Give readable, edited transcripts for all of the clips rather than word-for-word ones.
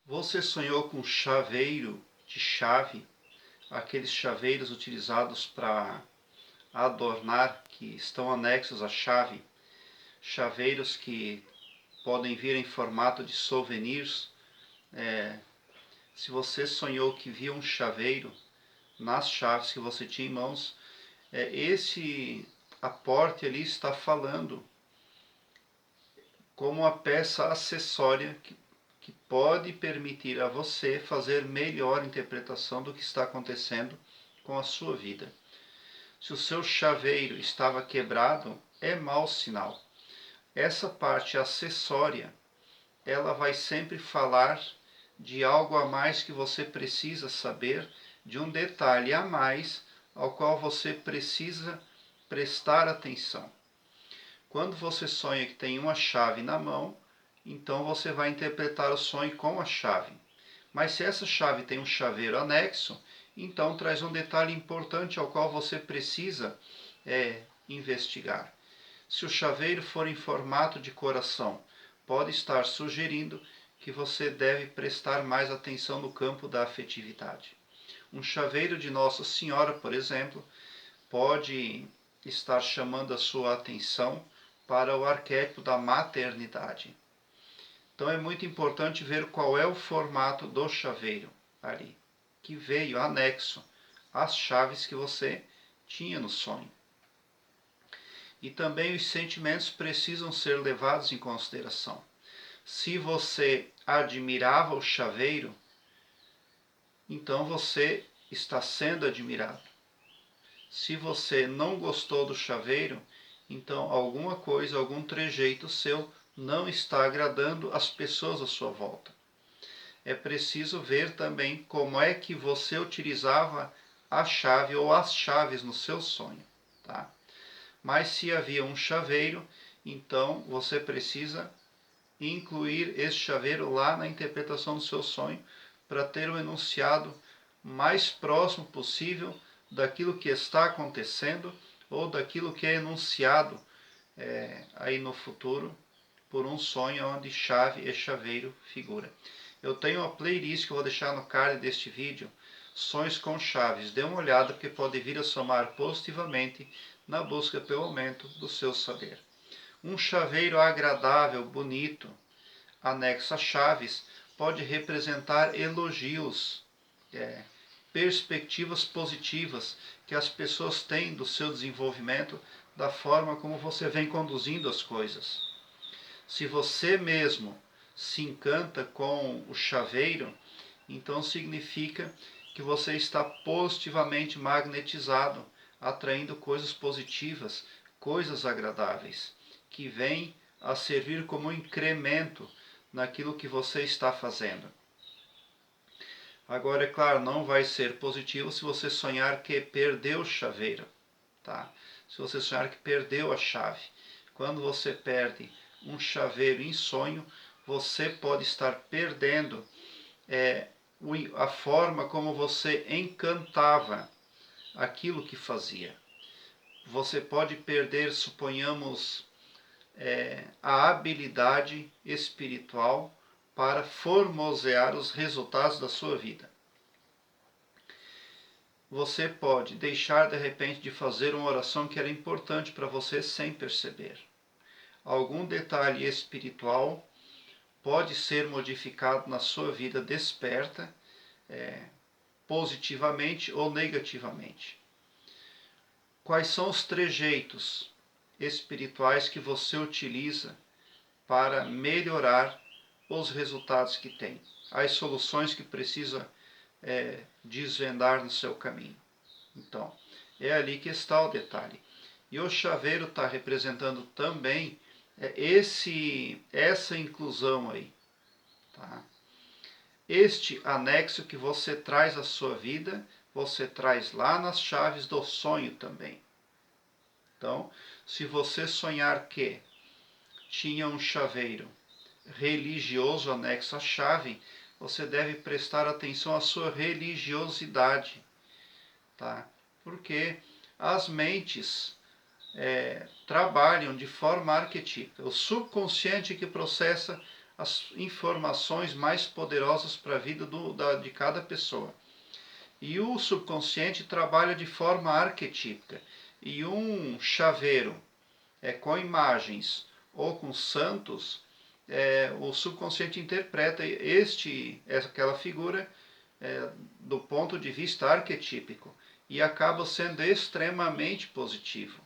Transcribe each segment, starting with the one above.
Você sonhou com chaveiro de chave, aqueles chaveiros utilizados para adornar, que estão anexos à chave, chaveiros que podem vir em formato de souvenirs. Se você sonhou que via um chaveiro nas chaves que você tinha em mãos, esse aporte ali está falando como uma peça acessória que pode permitir a você fazer melhor interpretação do que está acontecendo com a sua vida. Se o seu chaveiro estava quebrado, é mau sinal. Essa parte acessória, ela vai sempre falar de algo a mais que você precisa saber, de um detalhe a mais ao qual você precisa prestar atenção. Quando você sonha que tem uma chave na mão, então você vai interpretar o sonho com a chave. Mas se essa chave tem um chaveiro anexo, então traz um detalhe importante ao qual você precisa investigar. Se o chaveiro for em formato de coração, pode estar sugerindo que você deve prestar mais atenção no campo da afetividade. Um chaveiro de Nossa Senhora, por exemplo, pode estar chamando a sua atenção para o arquétipo da maternidade. Então é muito importante ver qual é o formato do chaveiro ali, que veio anexo às chaves que você tinha no sonho. E também os sentimentos precisam ser levados em consideração. Se você admirava o chaveiro, então você está sendo admirado. Se você não gostou do chaveiro, então alguma coisa, algum trejeito seu não está agradando as pessoas à sua volta. É preciso ver também como é que você utilizava a chave ou as chaves no seu sonho, tá? Mas se havia um chaveiro, então você precisa incluir esse chaveiro lá na interpretação do seu sonho para ter um enunciado mais próximo possível daquilo que está acontecendo ou daquilo que é enunciado aí no futuro por um sonho onde chave e chaveiro figura. Eu tenho uma playlist que eu vou deixar no card deste vídeo, Sonhos com Chaves. Dê uma olhada porque pode vir a somar positivamente na busca pelo aumento do seu saber. Um chaveiro agradável, bonito, anexo a chaves, pode representar elogios, perspectivas positivas que as pessoas têm do seu desenvolvimento, da forma como você vem conduzindo as coisas. Se você mesmo se encanta com o chaveiro, então significa que você está positivamente magnetizado, atraindo coisas positivas, coisas agradáveis, que vêm a servir como um incremento naquilo que você está fazendo. Agora, é claro, não vai ser positivo se você sonhar que perdeu o chaveiro, tá? Se você sonhar que perdeu a chave. Quando você perde um chaveiro em sonho, você pode estar perdendo a forma como você encantava aquilo que fazia. Você pode perder, suponhamos, a habilidade espiritual para formosear os resultados da sua vida. Você pode deixar de repente de fazer uma oração que era importante para você sem perceber. Algum detalhe espiritual pode ser modificado na sua vida desperta, positivamente ou negativamente. Quais são os trejeitos espirituais que você utiliza para melhorar os resultados que tem, as soluções que precisa desvendar no seu caminho? Então, é ali que está o detalhe. E o chaveiro está representando também essa inclusão aí, tá? Este anexo que você traz à sua vida, você traz lá nas chaves do sonho também. Então, se você sonhar que tinha um chaveiro religioso anexo à chave, você deve prestar atenção à sua religiosidade, tá? Porque as mentes trabalham de forma arquetípica. O subconsciente que processa as informações mais poderosas para a vida de cada pessoa. E o subconsciente trabalha de forma arquetípica. E um chaveiro com imagens ou com santos, o subconsciente interpreta aquela figura do ponto de vista arquetípico e acaba sendo extremamente positivo.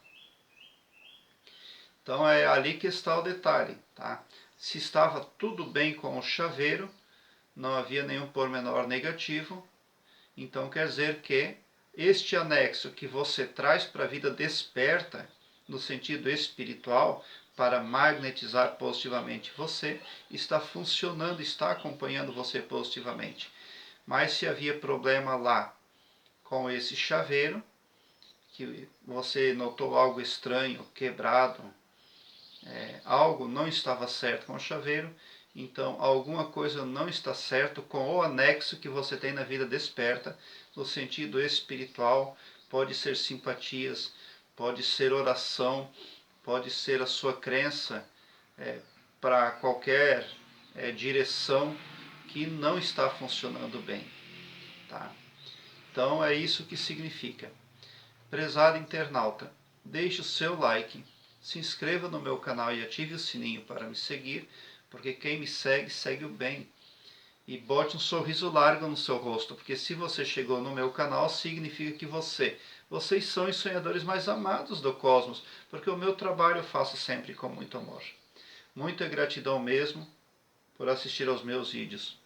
Então é ali que está o detalhe, tá? Se estava tudo bem com o chaveiro, não havia nenhum pormenor negativo, então quer dizer que este anexo que você traz para a vida desperta, no sentido espiritual, para magnetizar positivamente você, está funcionando, está acompanhando você positivamente. Mas se havia problema lá com esse chaveiro, que você notou algo estranho, quebrado, algo não estava certo com o chaveiro, então alguma coisa não está certo com o anexo que você tem na vida desperta, no sentido espiritual. Pode ser simpatias, pode ser oração, pode ser a sua crença para qualquer direção que não está funcionando bem. Tá? Então é isso que significa. Prezado internauta, deixe o seu like, se inscreva no meu canal e ative o sininho para me seguir, porque quem me segue, segue o bem. E bote um sorriso largo no seu rosto, porque se você chegou no meu canal, significa que vocês são os sonhadores mais amados do cosmos, porque o meu trabalho eu faço sempre com muito amor. Muita gratidão mesmo por assistir aos meus vídeos.